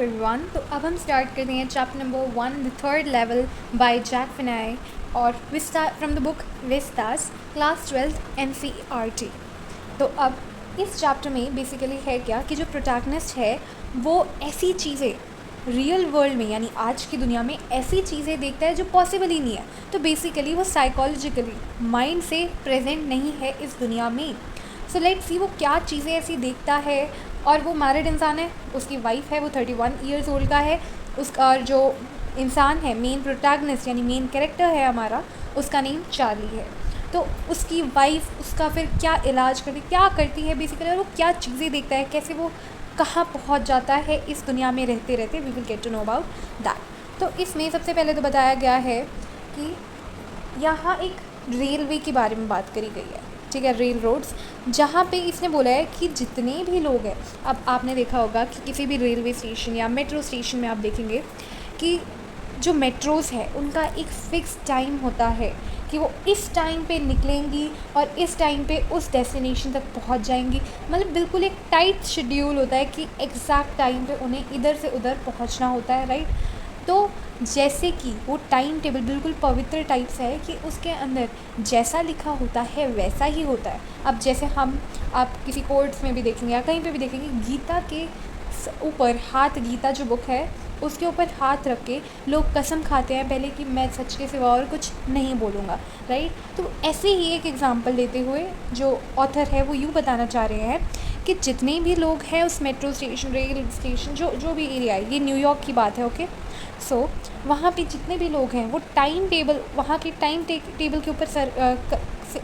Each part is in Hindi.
एवरीवन। तो अब हम स्टार्ट करते हैं chapter number 1 the third level by Jack Finney और Vista from the book Vistas class 12 NCERT। तो अब इस चैप्टर में बेसिकली है क्या कि जो प्रोटैगनिस्ट है वो ऐसी चीज़ें रियल वर्ल्ड में यानी आज की दुनिया में ऐसी चीज़ें देखता है जो पॉसिबल ही नहीं है। तो बेसिकली वो साइकोलॉजिकली माइंड से प्रेजेंट नहीं है इस दुनिया में। सो लेट्स सी वो क्या चीज़ें ऐसी देखता है। और वो मैरिड इंसान है, उसकी वाइफ है, वो 31 ईयर्स ओल्ड का है। उसका और जो इंसान है मेन प्रोटैगनिस्ट यानी मेन कैरेक्टर है हमारा, उसका नेम चार्ली है। तो उसकी वाइफ उसका फिर क्या इलाज करती है बेसिकली, और वो क्या चीज़ें देखता है, कैसे वो कहाँ पहुँच जाता है इस दुनिया में रहते रहते। We will get to know about that. तो इसमें सबसे पहले तो बताया गया है कि यहाँ एक रेलवे के बारे में बात करी गई है, ठीक है, रेल रोड्स, जहाँ पे इसने बोला है कि जितने भी लोग हैं, अब आपने देखा होगा कि किसी भी रेलवे स्टेशन या मेट्रो स्टेशन में आप देखेंगे कि जो मेट्रोज़ है उनका एक फ़िक्स टाइम होता है कि वो इस टाइम पे निकलेंगी और इस टाइम पे उस डेस्टिनेशन तक पहुंच जाएंगी। मतलब बिल्कुल एक टाइट शेड्यूल होता है कि एग्जैक्ट टाइम पे उन्हें इधर से उधर पहुंचना होता है, राइट। तो जैसे कि वो टाइम टेबल बिल्कुल पवित्र टाइप से है कि उसके अंदर जैसा लिखा होता है वैसा ही होता है। अब जैसे आप किसी कोर्ट्स में भी देखेंगे या कहीं पे भी देखेंगे, गीता के ऊपर हाथ, गीता जो बुक है उसके ऊपर हाथ रख के लोग कसम खाते हैं पहले कि मैं सच के सिवा और कुछ नहीं बोलूँगा, राइट। तो ऐसे ही एक एग्जांपल देते हुए जो ऑथर है वो यूँ बताना चाह रहे हैं कि जितने भी लोग हैं उस मेट्रो स्टेशन, रेल स्टेशन, जो भी एरिया है, ये न्यूयॉर्क की बात है, ओके। सो वहाँ पे जितने भी लोग हैं वो टाइम टेबल, वहाँ के टाइम टेबल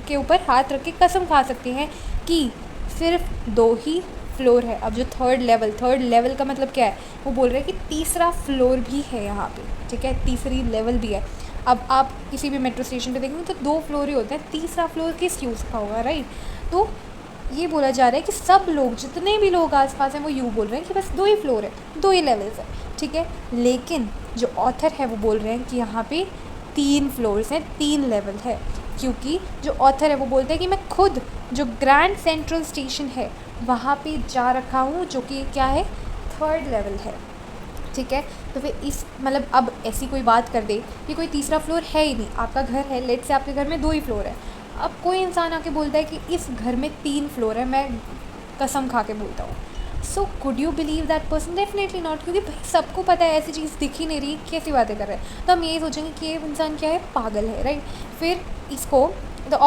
के ऊपर हाथ रख के कसम खा सकते हैं कि सिर्फ 2 ही फ्लोर है। अब जो थर्ड लेवल का मतलब क्या है, वो बोल रहे हैं कि तीसरा फ्लोर भी है यहाँ पे, ठीक है, तीसरी लेवल भी है। अब आप किसी भी मेट्रो स्टेशन पे देखेंगे तो 2 फ्लोर ही होते हैं, तीसरा फ्लोर किस यूज़ का होगा, राइट। तो ये बोला जा रहा है कि सब लोग, जितने भी लोग आसपास हैं, वो यूँ बोल रहे हैं कि बस 2 ही फ्लोर है, 2 ही लेवल्स है, ठीक है। लेकिन जो ऑथर है वो बोल रहे हैं कि यहाँ पे 3 फ्लोर्स हैं, 3 लेवल है, क्योंकि जो ऑथर है वो बोलते हैं कि मैं खुद जो ग्रैंड सेंट्रल स्टेशन है वहाँ पे जा रखा हूँ, जो कि क्या है, थर्ड लेवल है, ठीक है। तो फिर इस मतलब अब ऐसी कोई बात कर दे कि कोई तीसरा फ्लोर है ही नहीं, आपका घर है, लेट से आपके घर में 2 ही फ्लोर है। अब कोई इंसान आके बोलता है कि इस घर में 3 फ्लोर है, मैं कसम खा के बोलता हूँ। So could you believe that person? Definitely not, क्योंकि भाई सबको पता है ऐसी चीज़ दिख ही नहीं रही, कैसी बातें कर रहे हैं। तो हम यही सोचेंगे कि ये इंसान क्या है, पागल है, राइट। फिर इसको तो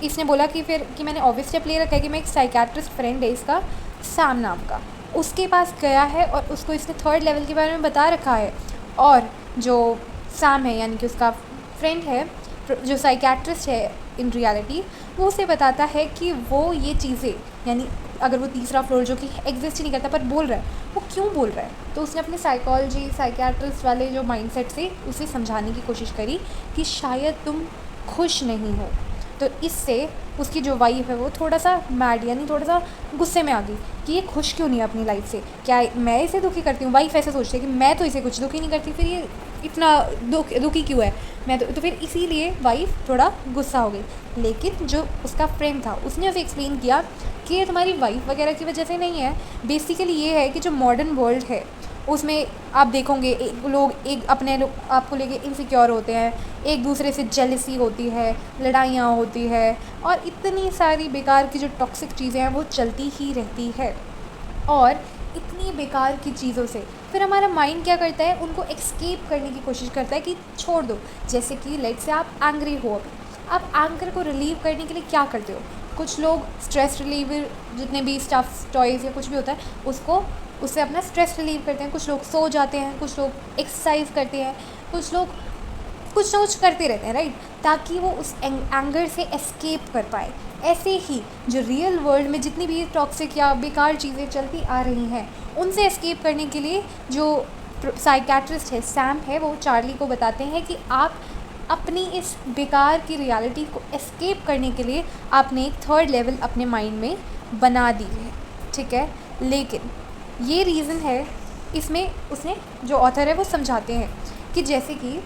इसने बोला कि फिर कि मैंने ऑब्वियस स्टेप ले रखा है कि मैं एक साइकेट्रिस्ट फ्रेंड है इसका, सैम नाम का, उसके पास गया है और उसको इसने थर्ड लेवल के बारे में बता रखा है। और जो सैम है यानी कि उसका फ्रेंड है जो साइकेट्रिस्ट है इन रियलिटी, वो उसे बताता है कि वो ये चीज़ें यानी अगर वो तीसरा फ्लोर जो कि एग्जिस्ट ही नहीं करता पर बोल रहा है, वो क्यों बोल रहा है। तो उसने अपने साइकेट्रिस्ट वाले जो माइंडसेट से उसे समझाने की कोशिश करी कि शायद तुम खुश नहीं हो। तो इससे उसकी जो वाइफ है वो थोड़ा सा मैड यानी थोड़ा सा गुस्से में आ गई कि ये खुश क्यों नहीं है अपनी लाइफ से, क्या मैं इसे दुखी करती हूँ। वाइफ ऐसे सोचती है कि मैं तो इसे कुछ दुखी नहीं करती, फिर ये इतना दुखी क्यों है, मैं तो फिर इसीलिए वाइफ थोड़ा गुस्सा हो गई। लेकिन जो उसका फ्रेंड था उसने उसे एक्सप्लेन किया कि ये तुम्हारी वाइफ वगैरह की वजह से नहीं है, बेसिकली ये है कि जो मॉडर्न वर्ल्ड है उसमें आप देखोगे लोग एक अपने आपको लेके इनसिक्योर होते हैं, एक दूसरे से जेलसी होती है, लड़ाइयाँ होती है और इतनी सारी बेकार की जो टॉक्सिक चीज़ें हैं वो चलती ही रहती है। और इतनी बेकार की चीज़ों से फिर हमारा माइंड क्या करता है, उनको एक्सकेप करने की कोशिश करता है कि छोड़ दो। जैसे कि लेट से आप एंग्री हो, अभी आप एंगर को रिलीव करने के लिए क्या करते हो, कुछ लोग स्ट्रेस रिलीवर जितने भी स्टफ टॉयज़ या कुछ भी होता है उससे अपना स्ट्रेस रिलीव करते हैं, कुछ लोग सो जाते हैं, कुछ लोग एक्सरसाइज करते हैं, कुछ लोग कुछ ना कुछ करते रहते हैं, राइट, ताकि वो उस एंगर से एस्केप कर पाए। ऐसे ही जो रियल वर्ल्ड में जितनी भी टॉक्सिक या बेकार चीज़ें चलती आ रही हैं उनसे एस्केप करने के लिए जो साइकेट्रिस्ट है सैम है वो चार्ली को बताते हैं कि आप अपनी इस बेकार की रियलिटी को एस्केप करने के लिए आपने एक थर्ड लेवल अपने माइंड में बना दी है, ठीक है। लेकिन ये रीज़न है इसमें, उसने जो ऑथर है वो समझाते हैं कि जैसे कि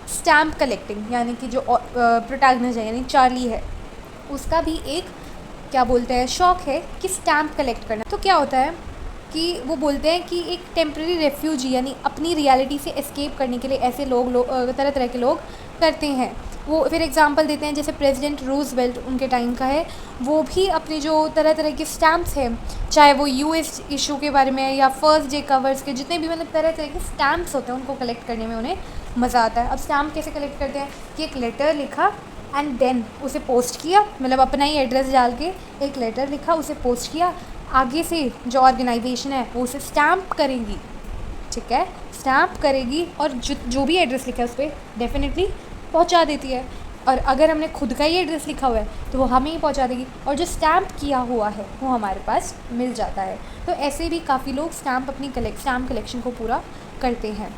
स्टैम्प कलेक्टिंग यानी कि जो प्रोटैगनिस्ट है यानी चार्ली है उसका भी एक क्या बोलते हैं शौक़ है कि स्टैम्प कलेक्ट करना। तो क्या होता है कि वो बोलते हैं कि एक टेम्प्रेरी रेफ्यूजी यानी अपनी रियलिटी से एस्केप करने के लिए ऐसे तरह तरह के लोग करते हैं। वो फिर एग्जांपल देते हैं, जैसे प्रेसिडेंट रूजवेल्ट उनके टाइम का है, वो भी अपने जो तरह तरह के स्टैम्प्स हैं, चाहे वो यूएस इशू के बारे में या फर्स्ट डे कवर्स के, जितने भी मतलब तरह तरह के स्टैम्प्स होते हैं उनको कलेक्ट करने में उन्हें मज़ा आता है। अब स्टैम्प कैसे कलेक्ट करते हैं कि एक लेटर लिखा एंड देन उसे पोस्ट किया, मतलब अपना ही एड्रेस डाल के एक लेटर लिखा, उसे पोस्ट किया, आगे से जो ऑर्गेनाइजेशन है वो उसे स्टैम्प करेगी, ठीक है, स्टैम्प करेगी और जो भी एड्रेस लिखा है उस पर डेफिनेटली पहुंचा देती है। और अगर हमने खुद का ही एड्रेस लिखा हुआ है तो वो हमें ही पहुंचा देगी, और जो स्टैम्प किया हुआ है वो हमारे पास मिल जाता है। तो ऐसे भी काफ़ी लोग स्टैम्प कलेक्शन को पूरा करते हैं।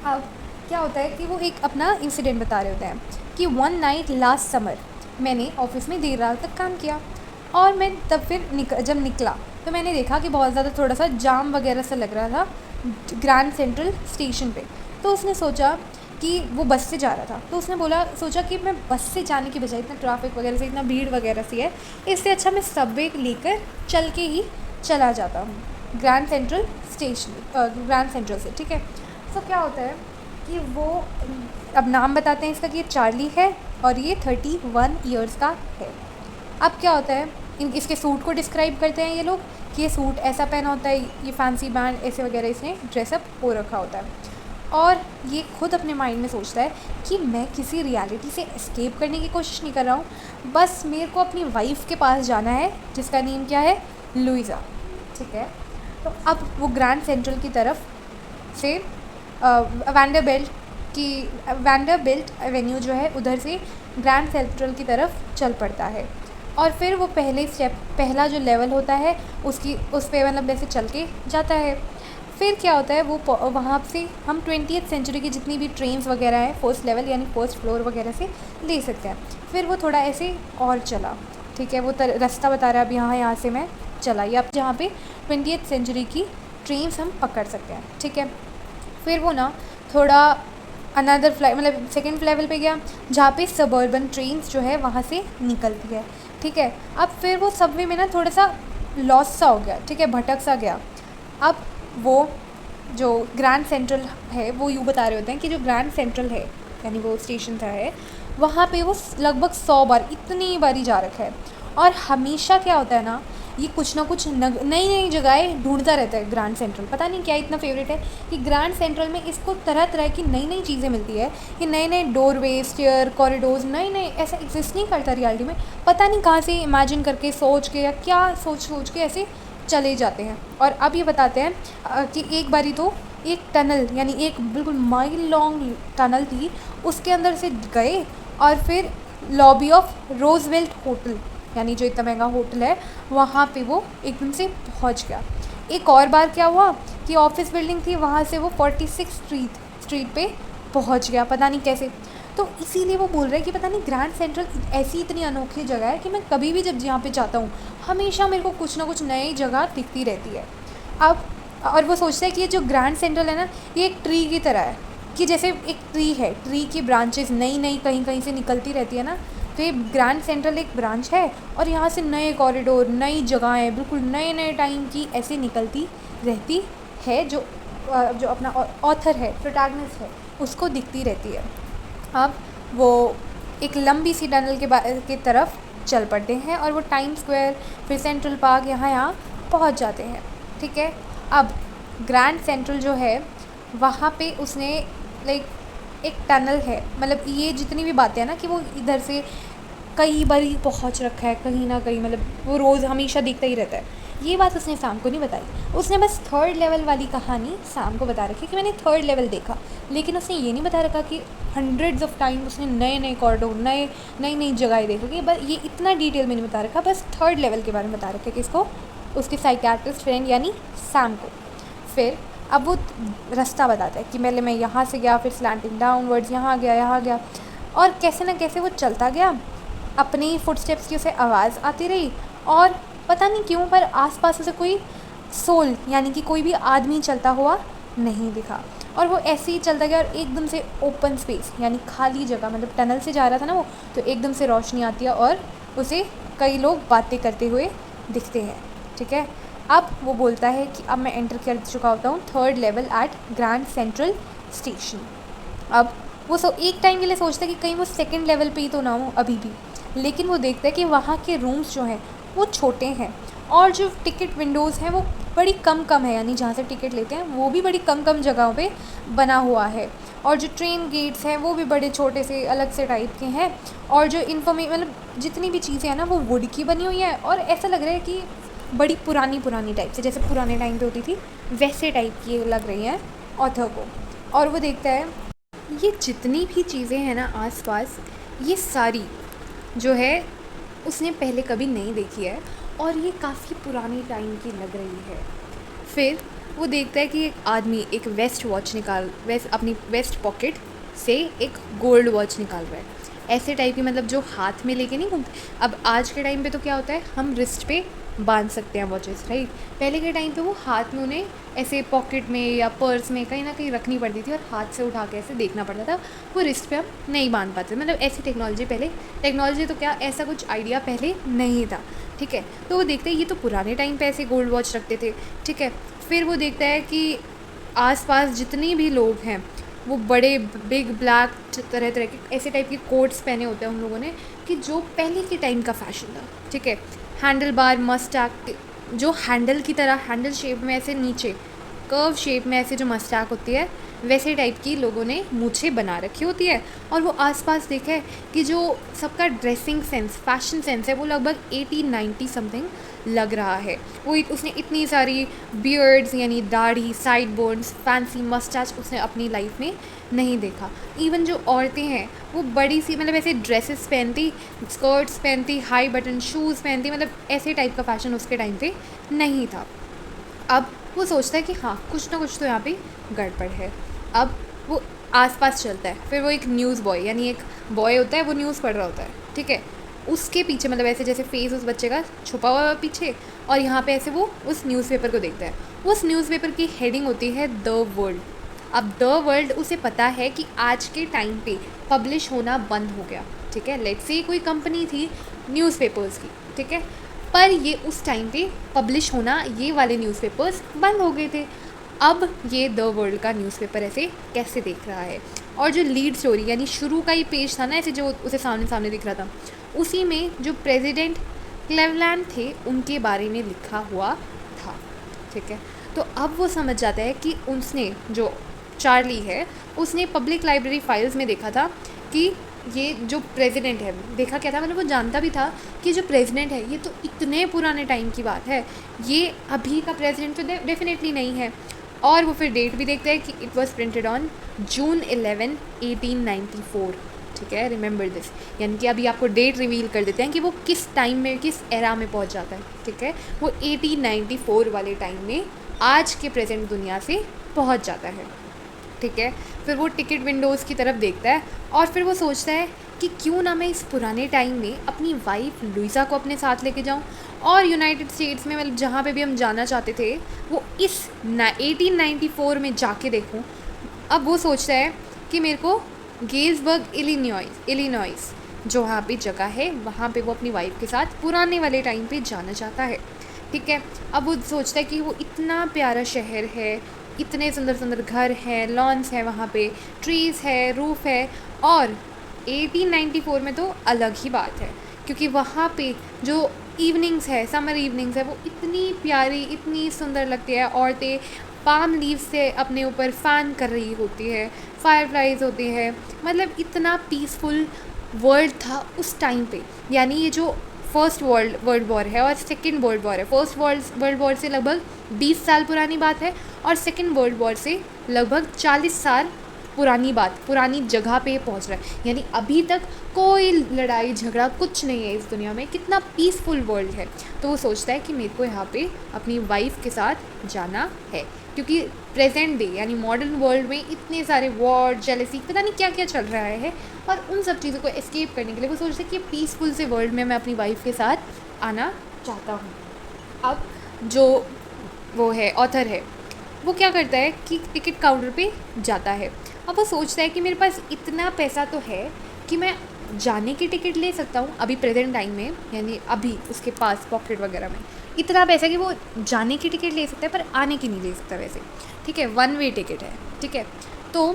अब क्या होता है कि वो एक अपना इंसिडेंट बता रहे होते हैं कि वन नाइट लास्ट समर मैंने ऑफिस में देर रात तक काम किया, और मैं तब फिर जब निकला तो मैंने देखा कि बहुत ज़्यादा थोड़ा सा जाम वगैरह सा लग रहा था ग्रैंड सेंट्रल स्टेशन पे। तो उसने सोचा कि वो बस से जा रहा था, तो उसने सोचा कि मैं बस से जाने की बजाय, इतना ट्रैफिक वगैरह से, इतना भीड़ वगैरह सी है, इससे अच्छा मैं सबवे लेकर चल के ही चला जाता हूँ ग्रैंड सेंट्रल से, ठीक है। तो क्या होता है कि वो अब नाम बताते हैं इसका कि ये चार्ली है और ये 31 ईयर्स का है। अब क्या होता है, इसके सूट को डिस्क्राइब करते हैं ये लोग कि ये सूट ऐसा पहना होता है, ये फैंसी बैंड ऐसे वगैरह इसने ड्रेसअप हो रखा होता है, और ये खुद अपने माइंड में सोचता है कि मैं किसी रियलिटी से एस्केप करने की कोशिश नहीं कर रहा हूँ, बस मेरे को अपनी वाइफ के पास जाना है जिसका नेम क्या है, लुइज़ा, ठीक है। तो अब वो ग्रैंड सेंट्रल की तरफ से वैंडरबिल्ट एवेन्यू जो है उधर से ग्रैंड सेंट्रल की तरफ चल पड़ता है, और फिर वो पहला जो लेवल होता है उस पे मतलब वैसे चल के जाता है। फिर क्या होता है, वो वहाँ से हम 20th सेंचुरी की जितनी भी ट्रेन्स वगैरह हैं फर्स्ट लेवल यानी फर्स्ट फ्लोर वगैरह से ले सकते हैं। फिर वो थोड़ा ऐसे और चला, ठीक है, वो रास्ता बता रहा है, अब यहाँ से मैं चला, या अब जहाँ पे 20th सेंचुरी की ट्रेन्स हम पकड़ सकते हैं, ठीक है। फिर वो ना थोड़ा अनदर मतलब सेकेंड लेवल पे गया जहाँ पे सबर्बन ट्रेन्स जो है वहाँ से निकलती है, ठीक है। अब फिर वो सबवे में ना थोड़ा सा लॉस सा हो गया, ठीक है, भटक सा गया। अब वो जो ग्रैंड सेंट्रल है वो यूँ बता रहे होते हैं कि जो ग्रैंड सेंट्रल है यानी वो स्टेशन था है, वहाँ पे वो लगभग 100 बार इतनी बारी जा रखा है, और हमेशा क्या होता है ना, ये कुछ ना कुछ नई नई जगहें ढूंढता रहता है ग्रैंड सेंट्रल, पता नहीं क्या इतना फेवरेट है कि ग्रैंड सेंट्रल में इसको तरह तरह की नई नई चीज़ें मिलती है, कि नए नए डोरवे, स्टेयर, कॉरिडोर्स नए ऐसा एग्जिस्ट नहीं करता रियलिटी में, पता नहीं कहाँ से इमेजिन करके सोच के या क्या सोच के ऐसे चले जाते हैं। और अब ये बताते हैं कि एक बारी तो एक टनल यानी एक बिल्कुल माइल लॉन्ग टनल थी, उसके अंदर से गए और फिर लॉबी ऑफ रोजवेल्ट होटल यानी जो इतना महंगा होटल है वहाँ पे वो एकदम से पहुँच गया। एक और बार क्या हुआ कि ऑफिस बिल्डिंग थी, वहाँ से वो 46 स्ट्रीट पे पहुँच गया, पता नहीं कैसे। तो इसीलिए वो बोल रहे हैं कि पता नहीं ग्रैंड सेंट्रल ऐसी इतनी अनोखी जगह है कि मैं कभी भी जब यहाँ पे जाता हूँ हमेशा मेरे को कुछ ना कुछ नई जगह दिखती रहती है। अब और वो सोचता है कि ये जो ग्रैंड सेंट्रल है ना, ये एक ट्री की तरह है, कि जैसे एक ट्री है, ट्री की ब्रांचेस नई कहीं से निकलती रहती है ना, तो ये ग्रैंड सेंट्रल एक ब्रांच है, और यहाँ से नए कॉरिडोर, नई जगहें बिल्कुल नए टाइम की ऐसे निकलती रहती है, जो अपना ऑथर है, प्रोटैगनिस्ट है, उसको दिखती रहती है। अब वो एक लंबी सी टनल के तरफ चल पड़ते हैं, और वो टाइम स्क्वायर फिर सेंट्रल पार्क यहाँ पहुँच जाते हैं, ठीक है। अब ग्रैंड सेंट्रल जो है वहाँ पे उसने एक टनल है, मतलब ये जितनी भी बातें हैं ना कि वो इधर से कई बार पहुँच रखा है कहीं ना कहीं, मतलब वो रोज़ हमेशा दिखता ही रहता है, ये बात उसने सैम को नहीं बताई। उसने बस 3rd लेवल वाली कहानी सैम को बता रखी कि मैंने 3rd लेवल देखा, लेकिन उसने ये नहीं बता रखा कि हंड्रेड्स ऑफ टाइम उसने नए कॉरिडोर नई जगहें देख रखी, बस ये इतना डिटेल में नहीं बता रखा, बस 3rd लेवल के बारे में बता रखा कि इसको उसके साइकियाट्रिस्ट फ्रेंड यानी सैम को। फिर अब वो रास्ता बताता है कि पहले मैं यहाँ से गया, फिर स्लैंटिंग डाउनवर्ड्स यहाँ गया, और कैसे ना कैसे वो चलता गया, अपने ही फुटस्टेप्स की उसे आवाज़ आती रही, और पता नहीं क्यों पर आसपास उसे कोई सोल यानी कि कोई भी आदमी चलता हुआ नहीं दिखा, और वो ऐसे ही चलता गया, और एकदम से ओपन स्पेस यानी खाली जगह, मतलब टनल से जा रहा था ना वो, तो एकदम से रोशनी आती है और उसे कई लोग बातें करते हुए दिखते हैं, ठीक है। अब वो बोलता है कि अब मैं एंटर कर चुका होता हूँ third level at grand central station. अब वो एक टाइम के लिए सोचता है कि कहीं वो सेकंड लेवल पे ही तो ना हो अभी भी, लेकिन वो देखता है कि वहाँ के रूम्स जो हैं वो छोटे हैं और जो टिकट विंडोज़ हैं वो बड़ी कम है, यानी जहाँ से टिकट लेते हैं वो भी बड़ी कम जगहों पे बना हुआ है, और जो ट्रेन गेट्स हैं वो भी बड़े छोटे से अलग से टाइप के हैं, और जो मतलब जितनी भी चीज़ें हैं ना वो वुड की बनी हुई हैं, और ऐसा लग रहा है कि बड़ी पुरानी टाइप से, जैसे पुराने टाइम पे होती थी वैसे टाइप की लग रही हैं ऑथर को। और वो देखता है ये जितनी भी चीज़ें हैं ना आसपास, ये सारी जो है उसने पहले कभी नहीं देखी है और ये काफ़ी पुरानी टाइम की लग रही है। फिर वो देखता है कि एक आदमी एक अपनी वेस्ट पॉकेट से एक गोल्ड वॉच निकाल रहा है, ऐसे टाइप की, मतलब जो हाथ में लेके नहीं घूमते। अब आज के टाइम पे तो क्या होता है, हम रिस्ट पे बांध सकते हैं वॉचेस, राइट। पहले के टाइम पे वो हाथ में उन्हें ऐसे पॉकेट में या पर्स में कहीं ना कहीं रखनी पड़ती थी और हाथ से उठा के ऐसे देखना पड़ता था, वो रिस्ट पे हम नहीं बांध पाते, मतलब ऐसी टेक्नोलॉजी तो क्या ऐसा कुछ आइडिया पहले नहीं था, ठीक है। तो वो देखते हैं ये तो पुराने टाइम पे ऐसे गोल्ड वॉच रखते थे, ठीक है। फिर वो देखता है कि आसपास जितने भी लोग हैं वो बड़े बिग ब्लैक तरह के ऐसे टाइप के कोट्स पहने होते हैं उन लोगों ने, कि जो पहले के टाइम का फैशन था, ठीक है। हैंडल बार मस्टैक, जो हैंडल की तरह हैंडल शेप में ऐसे नीचे कर्व शेप में ऐसे जो मस्टैक होती है वैसे टाइप की लोगों ने मूछें बना रखी होती है। और वो आसपास देखे कि जो सबका ड्रेसिंग सेंस, फैशन सेंस है वो लगभग 80-90 समथिंग लग रहा है। उसने इतनी सारी बियर्ड्स यानी दाढ़ी, साइड बोन्स, फैंसी मस्टैच उसने अपनी लाइफ में नहीं देखा। इवन जो औरतें हैं वो बड़ी सी, मतलब ऐसे ड्रेसेस पहनती, स्कर्ट्स पहनती, हाई बटन शूज़ पहनती, मतलब ऐसे टाइप का फैशन उसके टाइम पे नहीं था। अब वो सोचता है कि हाँ कुछ ना कुछ तो यहाँ पे गड़बड़ है। अब वो आसपास चलता है, फिर वो एक न्यूज़ बॉय, यानी एक बॉय होता है वो न्यूज़ पढ़ रहा होता है, ठीक है। उसके पीछे, मतलब ऐसे जैसे फेस उस बच्चे का छुपा हुआ है पीछे, और यहाँ पे ऐसे वो उस न्यूज़पेपर को देखता है। उस न्यूज़पेपर की हेडिंग होती है द वर्ल्ड। अब द वर्ल्ड उसे पता है कि आज के टाइम पे पब्लिश होना बंद हो गया, ठीक है। लेट्स से कोई कंपनी थी न्यूज़पेपर्स की, ठीक है, पर ये उस टाइम पे पब्लिश होना, ये वाले न्यूज़पेपर्स बंद हो गए थे। अब ये द वर्ल्ड का न्यूज़पेपर ऐसे कैसे देख रहा है, और जो लीड स्टोरी यानी शुरू का ही पेज था ना ऐसे जो उसे सामने दिख रहा था, उसी में जो प्रेसिडेंट क्लेवलैंड थे उनके बारे में लिखा हुआ था, ठीक है। तो अब वो समझ जाता है कि उसने जो चार्ली है उसने पब्लिक लाइब्रेरी फाइल्स में देखा था कि ये जो प्रेसिडेंट है, देखा क्या था, मतलब वो जानता भी था कि जो प्रेसिडेंट है ये तो इतने पुराने टाइम की बात है, ये अभी का प्रेसिडेंट तो डेफिनेटली नहीं है। और वो फिर डेट भी देखता है कि it was printed on June 11, 1894, ठीक है, रिमेंबर दिस। यानी कि अभी आपको डेट रिवील कर देते हैं कि वो किस टाइम में, किस एरा में पहुंच जाता है, ठीक है। वो 1894 वाले टाइम में आज के प्रेजेंट दुनिया से पहुंच जाता है, ठीक है। फिर वो टिकट विंडोज़ की तरफ देखता है और फिर वो सोचता है कि क्यों ना मैं इस पुराने टाइम में अपनी वाइफ लुइसा को अपने साथ लेके जाऊं और यूनाइटेड स्टेट्स में, मतलब जहाँ पे भी हम जाना चाहते थे वो इस 1894 में जाके देखूं। अब वो सोचता है कि मेरे को गेल्सबर्ग इलिनॉइस जो वहाँ पे जगह है वहाँ पे वो अपनी वाइफ के साथ पुराने वाले टाइम पे जाना चाहता है, ठीक है। अब वो सोचता है कि वो इतना प्यारा शहर है, इतने सुंदर सुंदर घर हैं, लॉन्स हैं, वहाँ पे ट्रीज़ है, रूफ़ है, और 1894 में तो अलग ही बात है क्योंकि वहाँ पे जो इवनिंग्स है, समर इवनिंग्स है, वो इतनी प्यारी, इतनी सुंदर लगती है। औरतें पाम लीव से अपने ऊपर फ़ैन कर रही होती है, फायरफ्लाइज होती है, मतलब इतना पीसफुल वर्ल्ड था उस टाइम पे। यानी ये जो फर्स्ट वर्ल्ड वॉर है और सेकेंड वर्ल्ड वॉर है, फर्स्ट वर्ल्ड वॉर से लगभग 20 साल पुरानी बात है और सेकेंड वर्ल्ड वॉर से लगभग 40 साल पुरानी बात, पुरानी जगह पे पहुंच रहा है। यानी अभी तक कोई लड़ाई झगड़ा कुछ नहीं है इस दुनिया में, कितना पीसफुल वर्ल्ड है। तो वो सोचता है कि मेरे को यहाँ पे अपनी वाइफ के साथ जाना है क्योंकि प्रेजेंट डे यानी मॉडर्न वर्ल्ड में इतने सारे वॉर, जेलसी, पता नहीं क्या क्या चल रहा है, और उन सब चीज़ों को एस्केप करने के लिए वो सोचते हैं कि पीसफुल से वर्ल्ड में मैं अपनी वाइफ के साथ आना चाहता हूँ। अब जो वो है ऑथर है वो क्या करता है कि टिकट काउंटर पे जाता है। अब वो सोचता है कि मेरे पास इतना पैसा तो है कि मैं जाने की टिकट ले सकता हूँ अभी प्रेजेंट टाइम में, यानी अभी उसके पास पॉकेट वगैरह में, इतना पैसा कि वो जाने की टिकट ले सकता है पर आने की नहीं ले सकता वैसे, ठीक है, 1 वे टिकट है, ठीक है। तो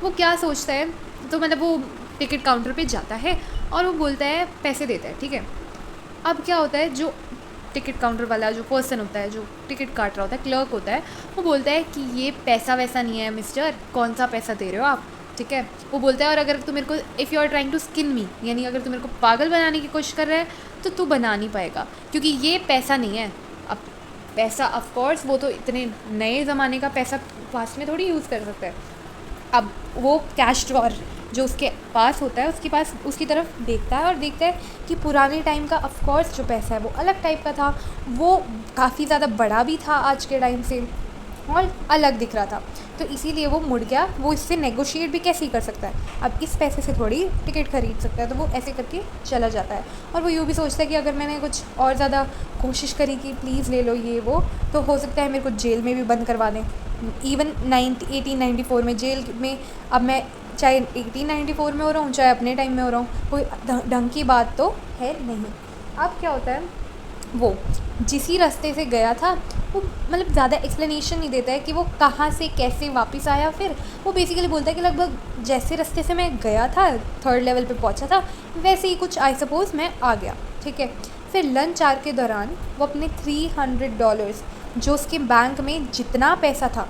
वो क्या सोचता है, तो मतलब वो टिकट काउंटर पे जाता है और वो बोलता है, पैसे देता है, ठीक है। अब क्या होता है, जो टिकट काउंटर वाला जो पर्सन होता है, जो टिकट काट रहा होता है, क्लर्क होता है, वो बोलता है कि ये पैसा वैसा नहीं है मिस्टर, कौन सा पैसा दे रहे हो आप, ठीक है। वो बोलता है, और अगर तू मेरे को, if you are trying to skin me, यानी अगर तू मेरे को पागल बनाने की कोशिश कर रहा है तो तू बना नहीं पाएगा, क्योंकि ये पैसा नहीं है। अब पैसा ऑफ कोर्स वो तो इतने नए ज़माने का पैसा पास में थोड़ी यूज़ कर सकता है। अब वो कैश ड्रॉर जो उसके पास होता है, उसके पास उसकी तरफ देखता है और देखता है कि पुराने टाइम का ऑफ कोर्स जो पैसा है वो अलग टाइप का था, वो काफ़ी ज़्यादा बड़ा भी था आज के टाइम से और अलग दिख रहा था। तो इसीलिए वो मुड़ गया, वो इससे नेगोशिएट भी कैसे ही कर सकता है, अब इस पैसे से थोड़ी टिकट खरीद सकता है, तो वो ऐसे करके चला जाता है। और वो यूँ भी सोचता है कि अगर मैंने कुछ और ज़्यादा कोशिश करी कि प्लीज़ ले लो ये वो, तो हो सकता है मेरे को जेल में भी बंद करवा दें। इवन 1894 में जेल में, अब मैं चाहे 1894 में हो रहा हूँ चाहे अपने टाइम में हो रहा हूँ, कोई ढंग की बात तो है नहीं। अब क्या होता है, वो जिस ही रास्ते से गया था, वो मतलब ज़्यादा एक्सप्लेनेशन नहीं देता है कि वो कहाँ से कैसे वापस आया, फिर वो बेसिकली बोलता है कि लगभग जैसे रास्ते से मैं गया था, 3rd लेवल पे पहुँचा था, वैसे ही कुछ आई सपोज़ मैं आ गया, ठीक है। फिर लंच आवर के दौरान वो अपने $300 जो उसके बैंक में जितना पैसा था,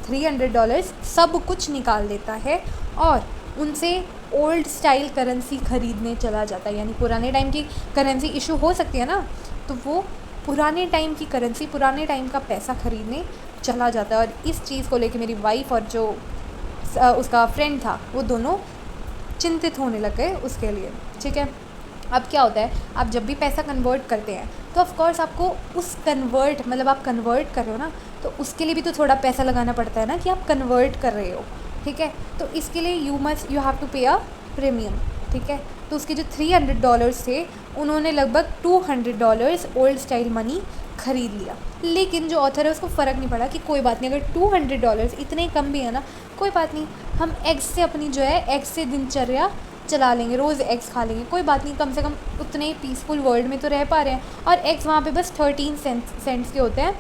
$300 सब कुछ निकाल देता है और उनसे ओल्ड स्टाइल करेंसी ख़रीदने चला जाता है। यानी पुराने टाइम की करेंसी इशू हो सकती है ना, तो वो पुराने टाइम की करेंसी, पुराने टाइम का पैसा ख़रीदने चला जाता है। और इस चीज़ को लेके मेरी वाइफ और जो उसका फ्रेंड था, वो दोनों चिंतित होने लग गए उसके लिए, ठीक है। अब क्या होता है, आप जब भी पैसा कन्वर्ट करते हैं तो ऑफ कोर्स आपको उस कन्वर्ट, मतलब आप कन्वर्ट कर रहे हो ना, तो उसके लिए भी तो थोड़ा पैसा लगाना पड़ता है ना कि आप कन्वर्ट कर रहे हो, ठीक है। तो इसके लिए यू हैव टू पे अ प्रीमियम, ठीक है। तो उसके जो $300 थे, उन्होंने लगभग $200 ओल्ड स्टाइल मनी ख़रीद लिया। लेकिन जो ऑथर है उसको फ़र्क नहीं पड़ा कि कोई बात नहीं, अगर $200 इतने कम भी है ना, कोई बात नहीं, हम एग्स से अपनी जो है एग्स से दिनचर्या चला लेंगे, रोज़ एग्स खा लेंगे, कोई बात नहीं, कम से कम उतने ही पीसफुल वर्ल्ड में तो रह पा रहे हैं। और एग्स वहाँ पे बस 13 सेंट्स के होते हैं,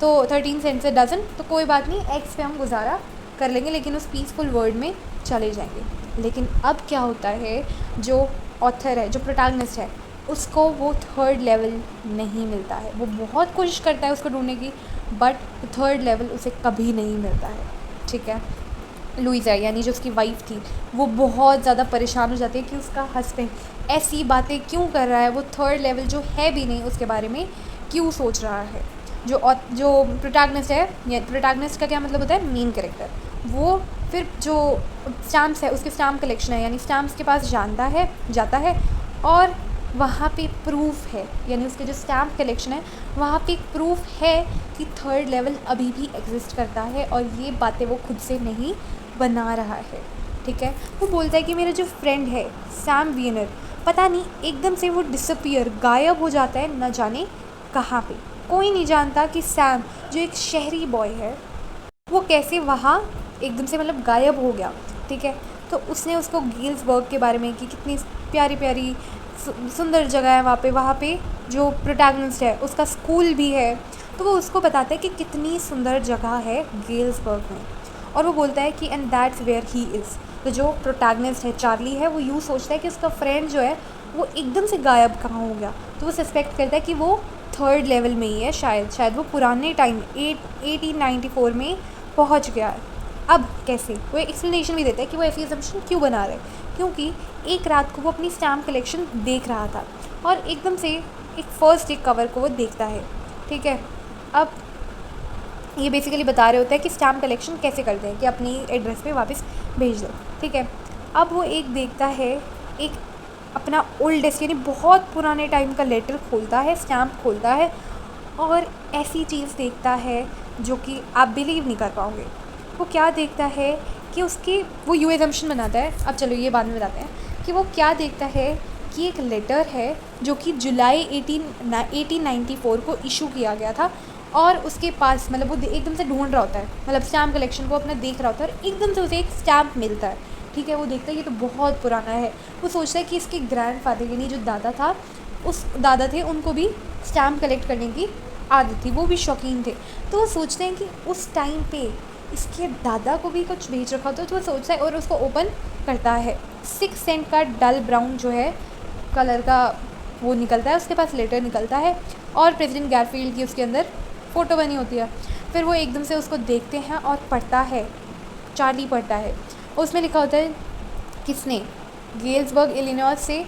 तो 13 सेंट्स से डज़न, तो कोई बात नहीं, एग्स पे हम गुजारा कर लेंगे, लेकिन उस पीसफुल वर्ल्ड में चले जाएंगे। लेकिन अब क्या होता है, जो ऑथर है, जो प्रोटैगनिस्ट है, उसको वो 3rd लेवल नहीं मिलता है। वो बहुत कोशिश करता है उसको ढूंढने की, बट 3rd लेवल उसे कभी नहीं मिलता है, ठीक है। लुइज़ा यानी जो उसकी वाइफ थी, वो बहुत ज़्यादा परेशान हो जाती है कि उसका हस्बैंड ऐसी बातें क्यों कर रहा है, वो 3rd लेवल जो है भी नहीं उसके बारे में क्यों सोच रहा है। जो प्रोटैगनिस्ट है, या प्रोटैगनिस्ट का क्या मतलब होता है, मेन कैरेक्टर, वो फिर जो स्टैम्प्स है, उसके स्टैम्प कलेक्शन है, यानी स्टैम्प्स के पास जाता है और वहाँ पे प्रूफ है, यानी उसके जो स्टैम्प कलेक्शन है वहाँ पे एक प्रूफ है कि 3rd लेवल अभी भी एग्जिस्ट करता है और ये बातें वो खुद से नहीं बना रहा है, ठीक है। वो बोलता है कि मेरा जो फ्रेंड है सैम वीनर, पता नहीं एकदम से वो डिसअपियर, गायब हो जाता है, न जाने कहाँ पे। कोई नहीं जानता कि सैम जो एक शहरी बॉय है, वो कैसे वहाँ एकदम से मतलब गायब हो गया, ठीक है। तो उसने उसको गेल्सबर्ग के बारे में कि कितनी प्यारी प्यारी सुंदर जगह है वहाँ पे जो प्रोटैगनिस्ट है उसका स्कूल भी है, तो वो उसको बताता है कि कितनी सुंदर जगह है गेल्सबर्ग में। और वो बोलता है कि and that's where he is. तो जो प्रोटैगनिस्ट है चार्ली है, वो यूँ सोचता है कि उसका फ्रेंड जो है वो एकदम से गायब कहाँ हो गया, तो वो सस्पेक्ट करता है कि वो 3rd लेवल में ही है, शायद वो पुराने टाइम 1894 में पहुंच गया है। अब कैसे, वो एक्सप्लेनेशन भी देता है कि वो ऐसी असम्पशन क्यों बना रहे, क्योंकि एक रात को वो अपनी स्टैम्प कलेक्शन देख रहा था और एकदम से एक फर्स्ट एक कवर को वो देखता है, ठीक है। अब ये बेसिकली बता रहे होते हैं कि स्टैम्प कलेक्शन कैसे करते हैं, कि अपनी एड्रेस पे वापस भेज दो, ठीक है। अब वो एक देखता है, एक अपना ओल्डेस्ट यानी बहुत पुराने टाइम का लेटर खोलता है, स्टैम्प खोलता है और ऐसी चीज़ देखता है जो कि आप बिलीव नहीं कर पाओगे। वो क्या देखता है कि उसकी, वो यू एजम्पशन बनाता है, अब चलो ये बाद में बताते हैं कि वो क्या देखता है कि एक लेटर है जो कि जुलाई 1894 को इशू किया गया था और उसके पास मतलब वो एकदम से ढूंढ रहा होता है, मतलब स्टैम्प कलेक्शन को अपना देख रहा होता है और एकदम से उसे एक स्टैम्प मिलता है, ठीक है। वो देखता है ये तो बहुत पुराना है, वो सोचता है कि इसके ग्रैंडफादर यानी जो दादा थे उनको भी स्टैम्प कलेक्ट करने की आदत थी, वो भी शौकीन थे। तो वो सोचते हैं कि उस टाइम पे इसके दादा को भी कुछ भेज रखा होता, तो वो सोचता है और उसको ओपन करता है। 6 सेंट का डल ब्राउन जो है कलर का वो निकलता है, उसके पास लेटर निकलता है और प्रेसिडेंट गैरफील्ड की उसके अंदर फ़ोटो बनी होती है। फिर वो एकदम से उसको देखते हैं और पढ़ता है, चार्ली पढ़ता है। उसमें लिखा होता है किसने, गेल्सबर्ग इलिनॉइस से,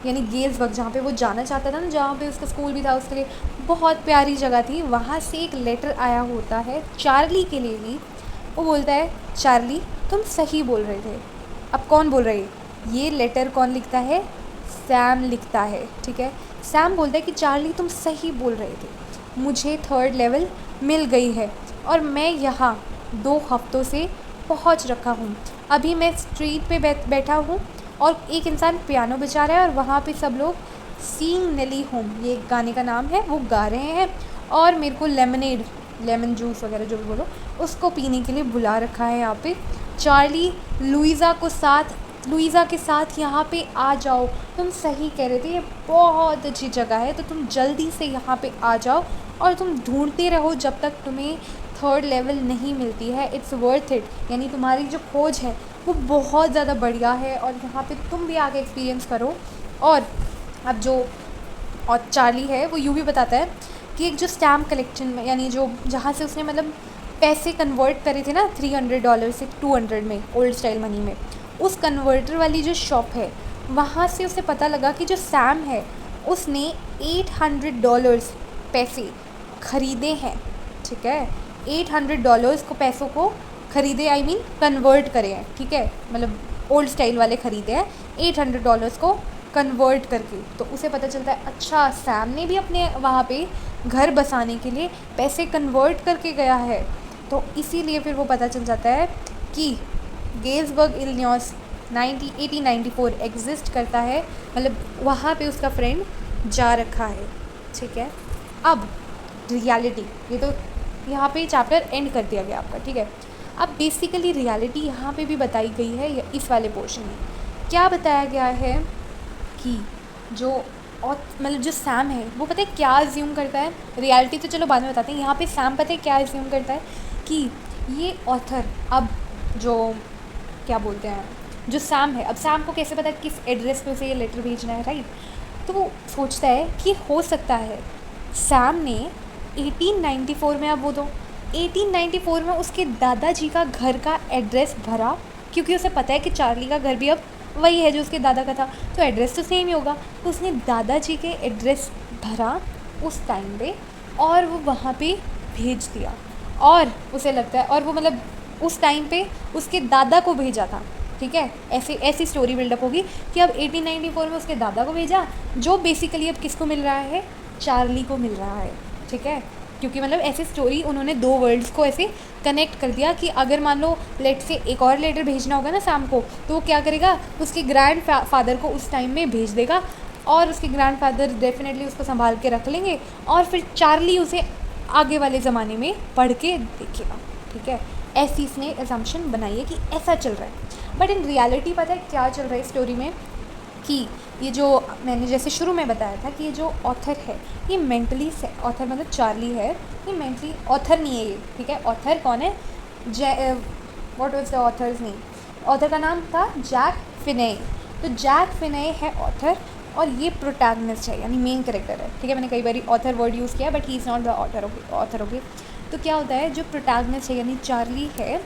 यानी गेल्सबर्ग जहाँ पे वो जाना चाहता था ना, जहाँ पे उसका स्कूल भी था, उसके लिए बहुत प्यारी जगह थी, वहाँ से एक लेटर आया होता है चार्ली के लिए ही। वो बोलता है चार्ली तुम सही बोल रहे थे। अब कौन बोल रही है, ये लेटर कौन लिखता है, सैम लिखता है, ठीक है। सैम बोलता है कि चार्ली तुम सही बोल रहे थे, मुझे 3rd लेवल मिल गई है और मैं यहाँ 2 हफ्तों से पहुँच रखा हूँ। अभी मैं स्ट्रीट पे बैठा हूँ और एक इंसान पियानो बजा रहा है और वहाँ पे सब लोग सीइंग नेली होम, ये गाने का नाम है, वो गा रहे हैं और मेरे को लेमन जूस वगैरह जो भी बोलो उसको पीने के लिए बुला रखा है यहाँ पे। चार्ली लुइज़ा के साथ यहाँ पे आ जाओ, तुम सही कह रहे थे, ये बहुत अच्छी जगह है, तो तुम जल्दी से यहाँ पे आ जाओ और तुम ढूंढते रहो जब तक तुम्हें 3rd लेवल नहीं मिलती है। इट्स वर्थ इट, यानी तुम्हारी जो खोज है वो बहुत ज़्यादा बढ़िया है और यहाँ पे तुम भी आगे एक्सपीरियंस करो। और अब जो और चार्ली है वो यूँ भी बताता है कि एक जो स्टैम्प कलेक्शन में, यानी जो जहाँ से उसने मतलब पैसे कन्वर्ट करे थे ना $300 से 200 में ओल्ड स्टाइल मनी में, उस कन्वर्टर वाली जो शॉप है वहाँ से उसे पता लगा कि जो सैम है उसने $800 पैसे ख़रीदे हैं, ठीक है। $800 को पैसों को ख़रीदे, आई मीन कन्वर्ट करे हैं, ठीक है, मतलब ओल्ड स्टाइल वाले ख़रीदे हैं $800 को कन्वर्ट करके। तो उसे पता चलता है अच्छा सैम ने भी अपने वहाँ पे घर बसाने के लिए पैसे कन्वर्ट करके गया है। तो इसीलिए फिर वो पता चल जाता है कि गेल्सबर्ग इलिनॉइस 1894 एग्जिस्ट करता है, मतलब वहाँ पे उसका फ्रेंड जा रखा है, ठीक है। अब रियलिटी, ये तो यहाँ पे चैप्टर एंड कर दिया गया आपका, ठीक है। अब बेसिकली रियलिटी यहाँ पे भी बताई गई है इस वाले पोर्शन में। क्या बताया गया है कि जो मतलब जो सैम है वो पता है क्या अज्यूम करता है, रियलिटी तो चलो बाद में बताते हैं, यहाँ पे सैम पता है क्या अज्यूम करता है कि ये ऑथर, अब जो क्या बोलते हैं जो सैम है, अब सैम को कैसे पता है किस एड्रेस पे उसे ये लेटर भेजना है, राइट। तो वो सोचता है कि हो सकता है सैम ने 1894 में, अब वो तो 1894 में उसके दादाजी का घर का एड्रेस भरा, क्योंकि उसे पता है कि चार्ली का घर भी अब वही है जो उसके दादा का था, तो एड्रेस तो सेम ही होगा। तो उसने दादाजी के एड्रेस भरा उस टाइम पे और वो वहाँ पे भेज दिया, और उसे लगता है, और वो मतलब उस टाइम पे उसके दादा को भेजा था, ठीक है। ऐसी स्टोरी बिल्डअप होगी कि अब 1894 में उसके दादा को भेजा, जो बेसिकली अब किसको मिल रहा है, चार्ली को मिल रहा है, ठीक है। क्योंकि मतलब ऐसी स्टोरी उन्होंने 2 वर्ल्ड्स को ऐसे कनेक्ट कर दिया कि अगर मान लो लेट से एक और लेटर भेजना होगा ना शाम को, तो वो क्या करेगा, उसके ग्रैंड फादर को उस टाइम में भेज देगा और उसके ग्रैंड फादर डेफिनेटली उसको संभाल के रख लेंगे और फिर चार्ली उसे आगे वाले ज़माने में पढ़ के देखेगा, ठीक है। ऐसी इसने असम्पशन बनाई है कि ऐसा चल रहा है। बट इन रियलिटी पता है क्या चल रहा है स्टोरी में, कि ये जो मैंने जैसे शुरू में बताया था कि ये जो ऑथर है ये मेंटली से, ऑथर मतलब चार्ली है, ये मेंटली ऑथर नहीं है ये, ठीक है। ऑथर कौन है, what was the author's name, author का नाम था जैक फिने। तो जैक फिने है ऑथर और ये प्रोटैगनिस्ट है, यानी मेन कैरेक्टर है, ठीक है। मैंने कई बार ऑथर वर्ड यूज़ किया but he is not the author, okay. तो क्या होता है, जो प्रोटैगनिस्ट है यानी चार्ली है,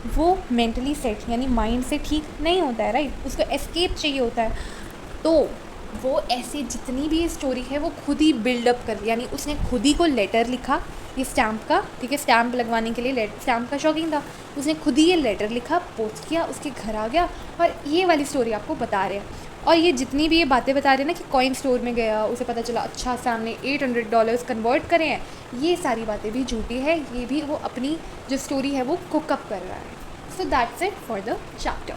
वो मेंटली सेट यानी माइंड से ठीक नहीं होता है, राइट। उसको एस्केप चाहिए होता है, तो वो ऐसी जितनी भी स्टोरी है वो खुद ही बिल्डअप कर, यानी उसने खुद ही को लेटर लिखा ये स्टैम्प का, ठीक है। स्टैम्प लगवाने के लिए स्टैम्प का शौकीन था, उसने खुद ही ये लेटर लिखा, पोस्ट किया, उसके घर आ गया और ये वाली स्टोरी आपको बता रहे हैं। और ये जितनी भी ये बातें बता रहे हैं ना कि कॉइन स्टोर में गया, उसे पता चला अच्छा सामने $800 कन्वर्ट करे हैं, ये सारी बातें भी झूठी है, ये भी वो अपनी जो स्टोरी है वो कुकअप कर रहा है। So that's it for the chapter.